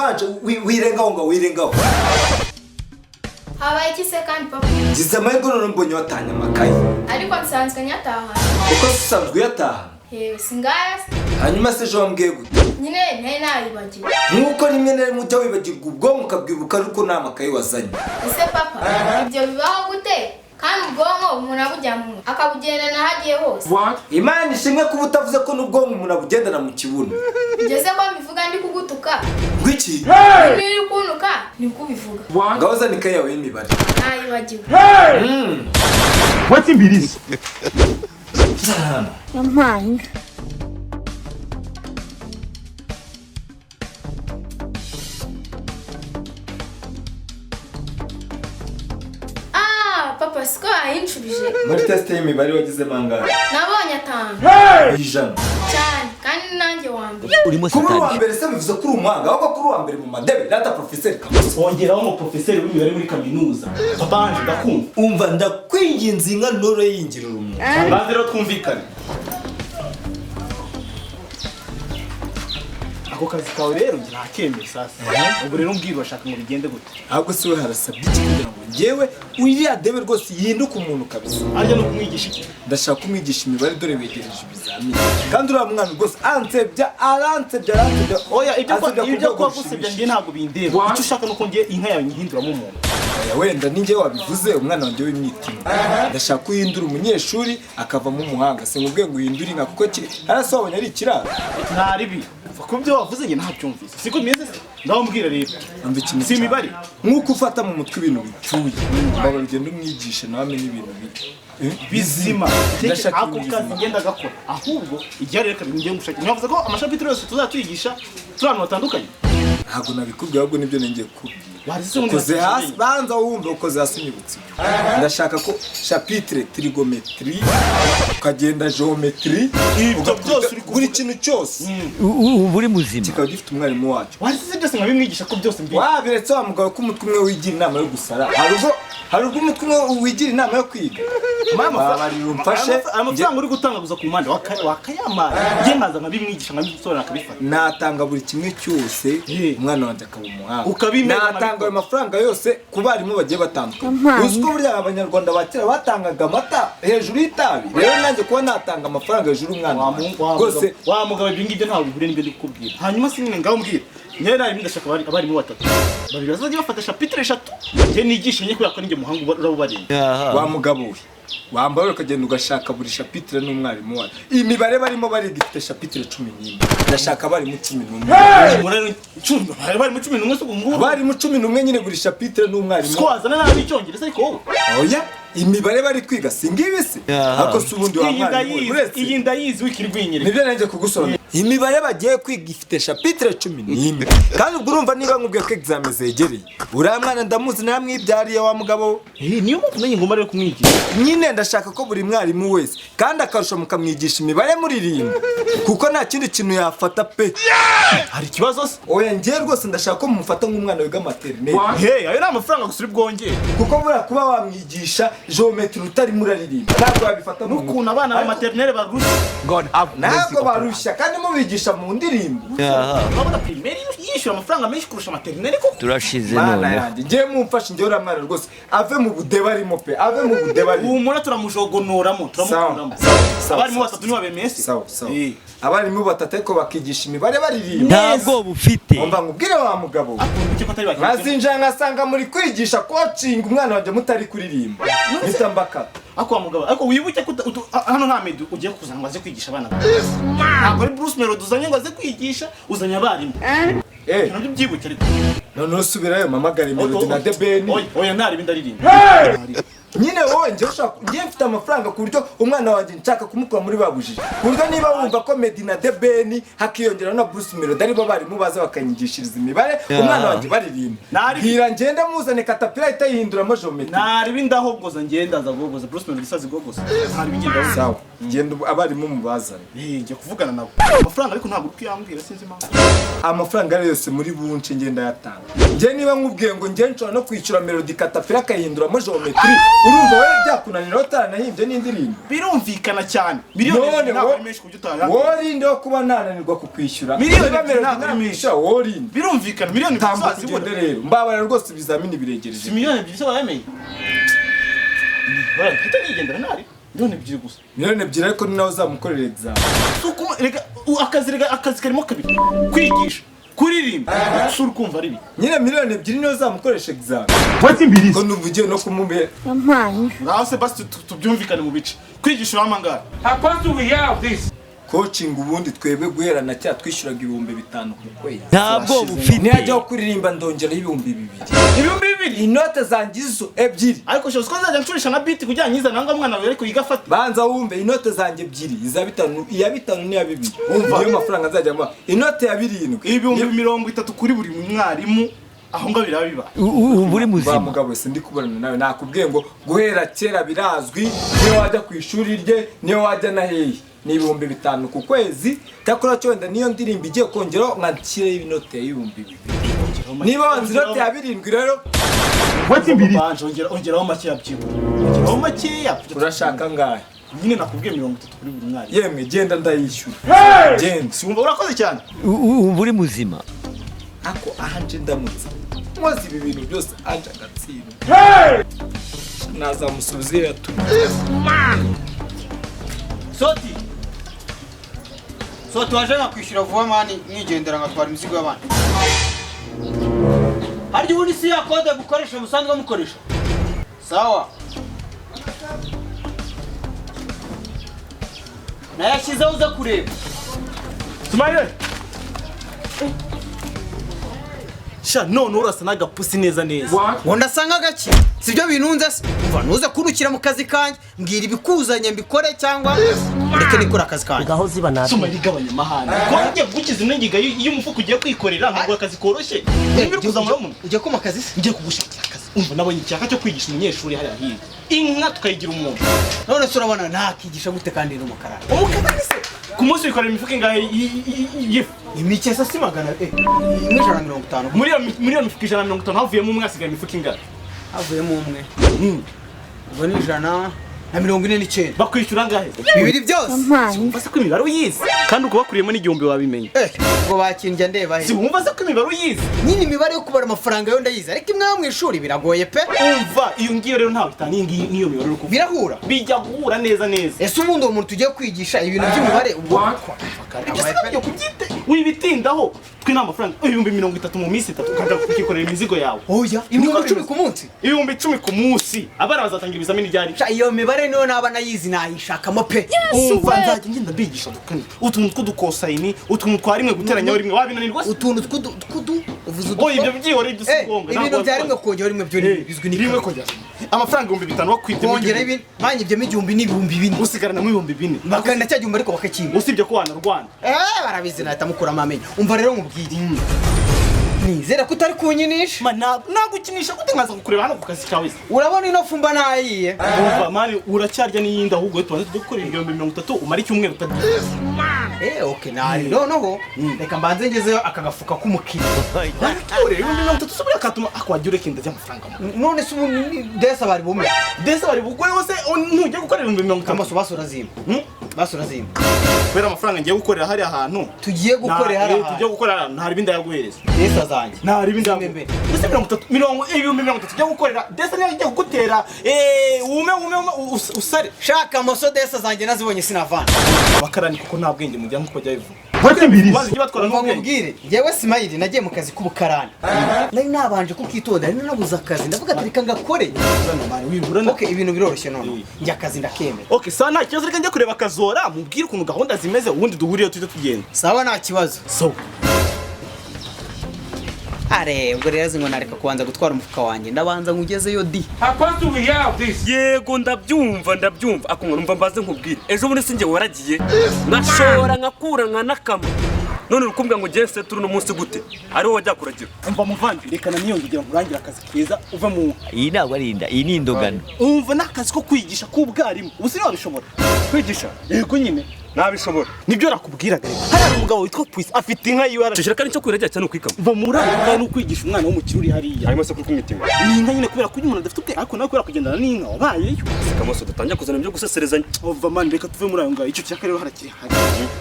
waje wirengaho ngo wirengaho. Habaye iki se kandi papa? Gize amahirwe none mbonye watanye amakaye. Ariko nsanzwe nyataha. Uko usanzwe yataha? Singaya. Hanyuma se jo wambwiye gute? Nyine nayibagiwe. Nkuko rimwe na rimwe ujya wibagirwa ubwonko ukabwibuka ariko nta makaye wazanye. Ese papa, ibyo bibaho gute? Kandi ubwonko umuntu abujyamo akabugendana hagiye hose. Imana ishimwe kuba utavuze ko n'ubwonko umuntu abugendana mu kibuno. Ngeze ko mbivuga ndi kugutuka. Ngwiki? Niri kunuka ni kubivuga. Ngaho zana ikaye yawe y'imibare. Nayibagiwe. What's imbirizi? Yampanga. Papa siko ayinshubije. Muri test y'imibare wagize mangahe? Nabonye 5. Ijana. Cyane kandi nanjye wambere. Urimo satani. Kuri wambere se bivuze kuri umuhanga ahubwo kuri wambere mu madebe data professeur KAMOSO. Wongeraho mu professeur w'imibare muri kaminuza. Papa anje ndakumva. Umva ndakwinginze inka noro yinjirira umuntu. Banze rero twumvikane. Ako kazi kawe rero ntakemeye sasa. Ubwo rero mbwira bashaka ngo bigende gute. Ahubwo se we harasabye iki kugira ngo ngewe uriya debe rwose yinduka umuntu kabisa. Arya no kumwigisha iki? Ndashaka kumwigisha imibare dore wegereje ibizamini. Kandi uriya mwana rwose aransebya. Oya ibyo kwa gusebya ngiye ntabwo bindeba. Icyo ushaka nuko ngiye inka yawe nyihinduramo umuntu. Wenda ninjye wabivuze umwana wanjye w'imyitima. Ndashaka kuhindura umunyeshuri akavamo umuhanga. Se ngubwe ngo uhindure inka kuko harasobonye ari ikiraro. Ntaribi. Kubyo wavuze nge ntabyumvise. Siko meze se. Ndaho mbwira rero. Ambe ikintu si imibare. Nkuko ufata mu mutwe ibintu bicyuye. Baba rugendo umwigisha nawe amenye ibintu bizima. Ako kazi ngenda gakora. Ahubwo igihe reka ngiye gushaka. Nyavuze ko amashapitire yose tuzatwigisha turano batandukanye. Ntabwo nabikubwiye ahubwo nibyo nengeye kubwira. Ukoze hasi banza wumva ukoze hasi nyibutse. Ndashaka ko chapitre trigonometrie ukagenda geometrie ibyo byose uri buri kintu cyose buri muzima kikaba gifite umwarimu wacu. Wasize byose nkabimwigisha ko byose mbi. Wabiretse wa mugabo ko umutwe umwe wigira inama yo gusara. Hari ubwo umutwe umwe wigira inama yo kwiga. Mama bari rumfashe amafaranga uri gutangaguza ku mpande wakayamara. Ngiye naza nkabimwigisha nkabisobanura akabifata. Natanga buri kimwe cyose umwana wanjye akaba umuhanga. Ukabimera ayo mafaranga yose ku barimu bagiye batandukanye. Uziko burya abanyarwanda bakera batangaga amata hejuru y'itabi. Rero nanjye kuba natanga amafaranga hejuru umwana rwose wa mugabo ibyo ngibyo ntawe bihure n'ibyo ndikubwira. Hanyuma sinine ngaho mbwira nyene nayo ndashaka abarimu batatu babiri bazajya bafata chapitre 3 je nigisha nye kubera ko ninjye muhanga urabo bari wa mugabo we wambaye ukagenda ugashaka buri chapitre n'umwarimu wacu. Imibare barimo bari gifite chapitre 11. Ndashaka bari mu 11. Murero 10 bari mu 11 suko ngubu bari mu 11 nyine buri chapitre n'umwarimu. Squaza na n'icyongereza ariko wowe. Oya imibare bari kwiga singibise. Ako subundi wa mwarimu. Iyi ndayizi wikirigwinyire. Nibyo nanjye kugusobanura. Imibare bagiye kwiga ifite chapitre 11. Kandi ubwo urumva niba nkubwiye ko examen zegereye. Uriya mwana ndamuzi namwibyariye wa mugabo. Niyo mpamvu nanjye ngomba rero kumwigisha. Nyine ndashaka ko buri mwarimu wese kandi akarusho mukamwigisha imibare muririmba kuko nta kindi kintu yafata pe. Hari kibazo se? Oya ngiye rwose ndashaka ko mumufata nk'umwana wiga maternelle. Ayo ni amafaranga gusura bwongeye. Kuko bura kuba wamwigisha geometry utari muraririmba ntabwo babifata mu kuntu abana ba maternelle barusha. Ntabwo barusha kandi mubigisha mu ndirimbo. Babona primaire yishyura amafaranga menshi kurusha maternelle ko turashize none. Ngiye mumfashe ngiye ura mwana rwose ave mu budeba arimo pe ave mu budeba arimo. Umuntu turamujogonoramo turamukuramo. Abarimu batatu ni babemese. Sawa. Abarimu batatu ariko bakigisha imibare baririmba. Ntabwo bufite. Umva ngubwire wa mugabo. Mazinja ngasanga muri kwigisha coaching umwana wanje mutari kuririmba. Nitambaka. Ako mugabo ariko wibuke ko hano nta medu ugiye kuzana ngo aze kwigisha abana. Ntabwo ari Bruce Melody uzanye ngo aze kwigisha uzanye abarimu. Ntabyo byibuke ariko. None usubirayo mamagara Melody na The Ben. Oya ntari bindaririmba. Nyine wowe nje ushaka ngiye mfite amafaranga ku buryo umwana wanjye nshaka kumukura muri babujije. Ku buryo niba wumva ko Melody na The Ben hakiyongera na Bruce Melody ari bo barimu baza bakanyigishiriza imibare umwana wanjye baririmba. Hira ngenda muzane katapira itayihinduramo geometry. Ntari bindaho goza ngenda za gogoza Bruce Melody sazi gogoza. Ntari bigenda sawa. genda abarimu mubazana. Njye kuvugana nabo amafaranga ariko ntabwo twiyambwira sinzi impamvu. Amafaranga yose muri bunce ngenda yatanga. Nje niba nkubwiye ngo nje nshobora no kwishyura melody katapira akahinduramo geometry urumva wewe byakunanira utanahimbye n'indirimbo. Birumvikana cyane. Miliyoni ntabwo menshi kubyo utanga. Worinde wo kuba nananirwa kukwishyura. Miliyoni ntabwo menshi. Worinde. Birumvikana miliyoni Tamba kugende rero. Mbabara rwose ibizamini biregereje. Si miliyoni ebyiri se wayamenye. Bora mfite nigendera nari. Miliyoni ebyiri gusa. Miliyoni ebyiri ariko ni nawe uzamukorera exam. Suko rega akazi karimo kabiri. Kwigisha. Kuririmba. Suri kumva ari bi. Nyine miliyoni ebyiri niwe uzamukoresha exam. Wati mbiri. Ko nuvugiye no kumubera. Ngaho se basi tubyumvikane mu bice. Kwigisha wamangara. How do we have this? Coaching ubundi twebwe guherana cya twishyuraga 5,000 ku kwezi. Ntabwo bufite. Niyajya kuririmba ndongera 2,000. 2,000. Inote zangizo ebyiri. Ariko shose ko nzajya ncurisha na beat kujya nyiza nanga mwana we ariko yigafata. Banza wumve inote zanjye ebyiri iza 5, iya 5 n'iya 2. Umva niyo mafaranga nzajya mba. Inote ya 7. 30 kuri buri mwarimu. Aho ngo birabiba. Buri muzima. Mugabo se ndi kubona nawe nakubwiye ngo guhera kera birazwi niyo wajya ku ishuri rye niyo wajya na hehe. Ni 5,000 ku kwezi takora cyo wenda niyo ndirimbo igiye kongera nkakire y'inote ya 2,000. Niba wanze inote ya 7 rero Wati mbiri. Ongeraho make yabyibu. Ongeraho make ya. urashaka ngahe? Nyine nakubwiye 30 kuri buri mwarimu. Yemwe genda ndayishyura. Genda. Sumva urakoze cyane. Buri muzima. Ako ahanje ndamutse. Mwazi ibi bintu byose anje agatsiro. Nazamusubize yatu. Soti waje nakwishyura vuba mani mwigendera ngatwara imizigo y'abandi. Harya ubundi si ya kode gukoresha musanzwe mukoresha. Sawa. Nayashyizeho uza kureba. Tumaye. Sha none urasa nagapusi neza neza. Ngo ndasanga gaki. Sibyo binunze se. Umva nuze kurukira mu kazi kanjye. Mbwira ibikuzanye mbikore cyangwa ndeke nikora akazi kanjye. Gaho ziba nabi. Suma ligabanya mahana. Ko ngiye gukiza inengiga y'umufuko ugiye kwikorera ntabwo akazi koroshye. Niba kuzamura mu. Ujye kuma akazi se. Ngiye kugushakira akazi. Umva nabonye icyaka cyo kwigisha umunyeshuri hariya hirya. Inka tukayigira umuntu. None se urabona ntakigisha gute kandi n'umukara. Umukara se. Ku munsi wikorera imifuko ingahe y'ifu. Imike se si magana $150. Muri mifuko 150 havuyemo umwe asigaye imifuko ingahe. Havuyemo umwe. Ubwo ni 149. Bakwishyura ngahe? Bibiri byose. Wumva se ko imibare uyizi kandi uko bakuriyemo n'igihumbi wabimenye. Ubwo bakindya ndeba he. Si wumva se ko imibare uyizi? Nyine imibare yo kubara amafaranga yo ndayizi ariko imwe mu ishuri biragoye pe. Umva iyo ngiyo rero ntawe itaniye ngiyo mibare uko. Birahura. Bijya guhura neza neza. Ese ubundi uwo muntu tugiye kwigisha ibintu by'imibare ubwo Ibyo kubyite wibitindaho twe nta mafaranga 30,000 mu minsi 3 kandi kukikorera imizigo yawe. Oya, 10,000 ku munsi. 10,000 ku munsi. Abana bazatangira ibizamini ryari? Iyo mibare niyo naba nayizi nayishakamo pe. Umva nzajya ngenda mbigisha dukane. Utuntu tw'udukosayini, utuntu twa rimwe guteranyaho rimwe wabinanirwa se? Utuntu tw'udu uvuze udu. Oya ibyo byihore dusigonga. Ibintu bya rimwe kongera rimwe byo bizwi ni rimwe kongera. Amafaranga 5,000 wakwibye. Kongera ibintu banye ibyo 1,000 usigarana mu 4,000. Bakanda cyajyumba ariko bakakimba. Usibye ko wanarwana. Barabizi nahita mukuramo amenyo. Umva rero nkubwire. Nizera ko utari kunyinisha. Nagukinisha gute nkaza kukureba hano ku kazi kawe. Urabona ino fumba ntayiye. Umva mani uracyarya n'iyindi ahubwo tubanze dukora 30,000 umara icyumweru utagiye. Okay nari noneho reka mbanze ngezeyo akagafuka k'umukiriya. Ure 30,000 subira katuma akwagira ureke amafaranga. None se desa bari bume. Desa bari bugwe wose ntujye gukorera 30,000. Kamaso basorazima. Basorazima. Kubera amafaranga ngiye gukorera hari ahantu. Tugiye gukorera hari ahantu. Tugiye gukorera ntari bindi yaguhereza. Desa zanjye. Ntari bindi yaguhereza. Ese 30,000 tugiye gukorera. Desa niyo igiye gutera ume usare. Shaka moso desa zanjye nazibonye sinavana. Bakarani kuko nta bwenge mujya nkuko jya bivuga. Maze batwara n'ubwenge. Yewe Smile nagiye mu kazi k'ubukarani. Nari nabanje kukitonda nari nabuze akazi ndavuga ati reka ngakore. Okay ibintu biroroshye none. Njya akazi ndakemera. Okay sawa nta kibazo reka njye kureba akazora mubwire ukuntu gahunda zimeze ubundi duhuriye tujye tugenda. Sawa nta kibazo. So ubwo rero zingo nareka kubanza gutwara umufuka wanjye ndabanza ngugezeyo di. How do we have this? Yego ndabyumva akumva numva mbaze nkubwire ejo bundi sinjye waragiye ngashora nkakura nkanakama none urukumbwa ngo jese turi no munsi gute ari wowe wajya kuragira umva muvandi reka na niyongera ngurangira akazi keza uva mu iyi ntabwo ari inda, iyi ni indogano. umva n'akazi ko kwigisha k'ubwarimu ubu si wabishobora kwigisha yego nyine nabishobora nibyo nakubwiraga rero hari umugabo witwa Puissant afite inka yiwe tushira kandi cyo kwirajya cyane ukwikama va muri aho no kwigisha umwana wo mu kiruri hariya harimo se kuri kumwitima ni inka nyine kubera ko umuntu adafite ubwenge ariko nawe kubera kugendana n'inka wabayeyo kamoso dutangira kuzana ibyo guseserezanya ova man reka tuve muri ayo ngayo icyo cyaka rero harakiri hari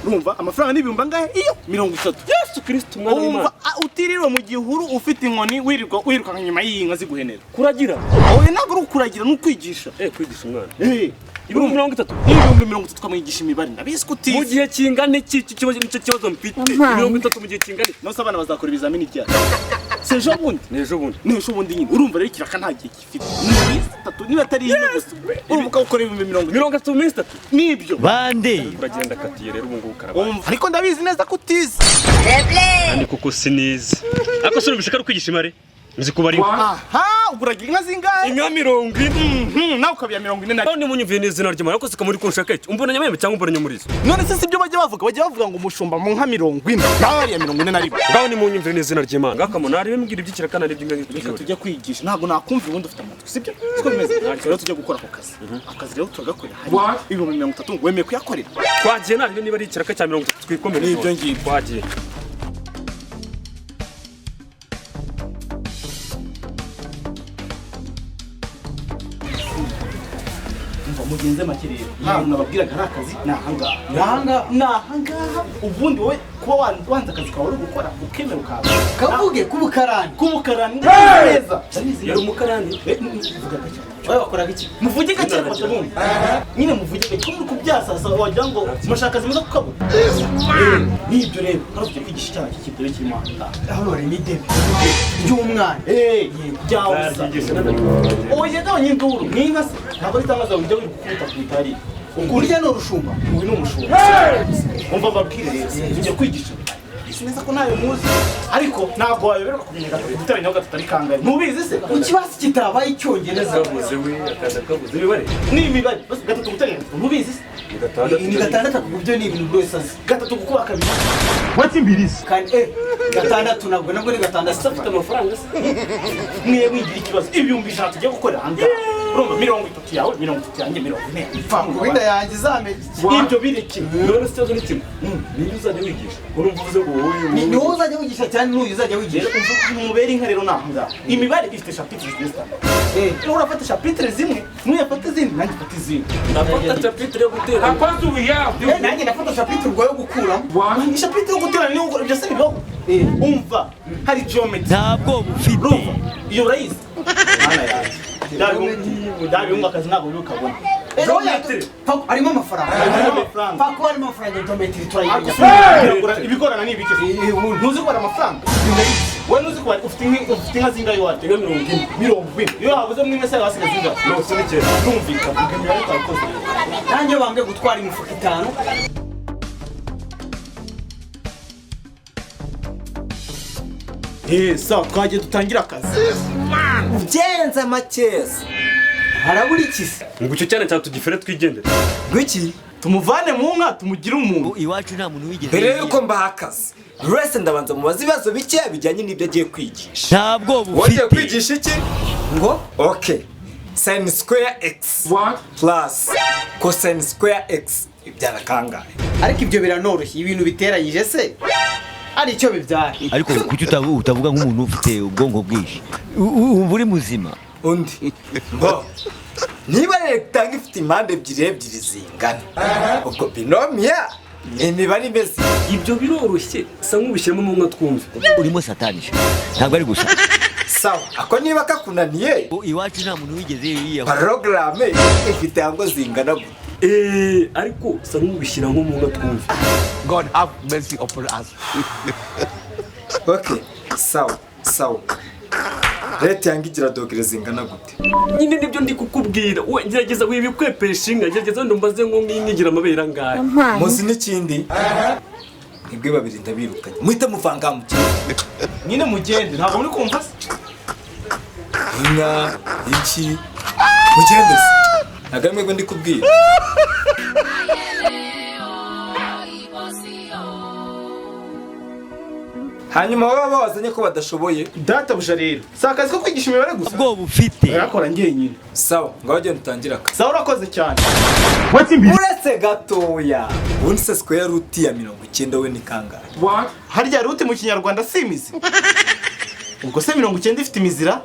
urumva amafaranga n'ibihumbi angahe iyo 30 Yesu Kristo umwana w'Imana utirirwa mu gihuru ufite inkoni wiruka nyuma y'inka ziguhenera kuragira oye ntabwo ari ukuragira n'ukwigisha kwigisha umwana ibihumbi 30 ibihumbi 30 tukamwigisha imibare nabizi kuti mu gihe kingana iki kibazo mfite 30 mu gihe kingana no sabana bazakora ibizamini bya sejo bundi nejo bundi nyine urumva rero kiraka nta gihe gifite ni 3 niba atari yine gusa urumva ukora ibihumbi 30 minsi 3 nibyo Bande. uragenda katiye rero ubu ngubu karaba ariko ndabizi neza kutizi kandi kuko sinize ako sura bishaka kwigisha imare nzi kubari aha uburagira inka zingahe inka 40 nawe ukabya 40 na none munyumviye neza izina ry'Imana ariko sikamuri kunshaka iki umbona nyameme cyangwa umbona nyamurizo none se sibyo bajya bavuga ngo umushumba mu nka 40 nawe ya 40 na rimwe ngaho ni munyumviye neza izina ry'Imana ngakamo nari bimbwira ibyikira kana n'ibyo reka tujya kwigisha ntabwo nakumva ubundi ufite amatwi sibyo siko bimeze rero tujya gukora ako kazi akazi rero turagakora hari ibihumbi 30 ngo wemeye kuyakorera twagiye nari niba ari ikiraka cya 30 twikomere n'ibyo ngiye twagiye mugenze make rero ntabwo nababwiraga ari akazi nahangaha ubundi wowe kuba wanze akazi kawe uri gukora ukemera ukaza kavuge k'ubukarani neza yari umukarani wowe wakoraga iki muvuge gake batabumva nyine muvuge gake muri kubyasasa wagira ngo mashaka akazi muza kukabura nibyo rero ntabwo kwigisha icyaha cy'ikibyo kirimo ahangaha hano hari n'idebe ry'umwana byabuza oye gabanya induru n'inka se ntabwo ari tangaza ujya wikukubita ku bitari urya ni urushumba uyu ni umushumba umva babwire rero tujya kwigisha sineza ko nayo muzi ariko ntabwo wayoberwa kumenya gatatu guteranyaho gatatu ari kangahe ntubizi se ikibasi kitabaye icyongereza kabuze we akaza kabuze imibare ni imibare bose gatatu guteranya gatatu ntubizi se ni gatandatu ku buryo ni ibintu buri wese azi gatatu gukuba kabiri What's in Biris? kandi gatandatu ntabwo ni gatandatu afite amafaranga se mwiye mwigira ikibazo ibihumbi 100 tugiye gukorera hanze urumva 30 yawe 30 yanjye 40 pfangu winda yanjye izamenya ibyo bireke none se ni kimwe niyo uzajya wigisha urumva uvuze ngo wowe ni wowe uzajya wigisha cyane n'uyu uzajya wigisha umubere inka rero nahanga imibare ifite chapitre zitandukanye urafata chapitre zimwe n'uyafata izindi nanjye mfata izindi ndafata chapitre yo gutera How fast do we have? nanjye ndafata chapitre urwaye gukuramo ni chapitre yo guterana niyo gukora ibyo se bibaho umva hari geometry ntabwo bufite. iyo urayizi mana yanjye ndabi akazi ntabwo uri ukabona harimo amafaranga pako harimo amafaranga geometry turayimenya ibikorana ni ibiki ntuzi kubara amafaranga wowe ntuzi kubara ufite inka zingahe iwacu inka 40 iyo habuze mu imwe se hasigaye zingahe yose ni cyera numvikana ugamira ariko abikoze nanjye bambwiye gutwara imifuka 5 sawa twagiye dutangira akazi ugenza makeza harabura iki se ngo icyo cyane cyane tugifere twigendere gwiki tumuvane mu nka tumugire umuntu Iwacu nta muntu wigeze. mbere yuko mbaha akazi buri wese ndabanza mubaza ibibazo bike bijyanye n'ibyo agiye kwigisha ntabwo wogiye bufite. kwigisha iki ngo okay sin square x What? plus cosine square x ibyara kangahe ariko ibyo biranoroshye ibintu biteranyije se ari icyo bibyara Ariko kuki utavuga nk'umuntu ufite ubwonko bwinshi? Ubu uri muzima. undi ngo niba leta ifite impande ebyiri zingana ubwo binomiya ni imibare imeze ibyo biroroshye sa nk'ubishyiramo mu nka twumve Urimo satanisha. Ntabwo ari gusa. sawa ako niba kakunaniye Iwacu nta muntu wigeze yiyaho. porogaramu ifite hango zingana gute ariko sa nk'ubishyira nko mu nka twumve God have mercy upon us. okay sawa leta yange igira dogere zingana gute nyine nibyo ndi kukubwira we gerageza wibikwepesha inka gerageza ndumbaze ngo nkigira amabere angahe muzi n'ikindi nibwe babiri ndabirukanye muhite muvanga mu kintu nyine mugende ntabwo muri kumva se inka iki mugende se ntabwo ari mwebwe ndi kubwira hanyuma baba babazanye ko badashoboye. databuja rero si akazi ko kwigisha imibare gusa ubwoba ufite yakora njyenyine. Sawa ngaho genda utangire akazi. sawa urakoze cyane. Uretse gatoya ubundi se square root ya 90 we ni kangahe? harya ruti mu kinyarwanda si imizi ubwo se 90 ifite imizira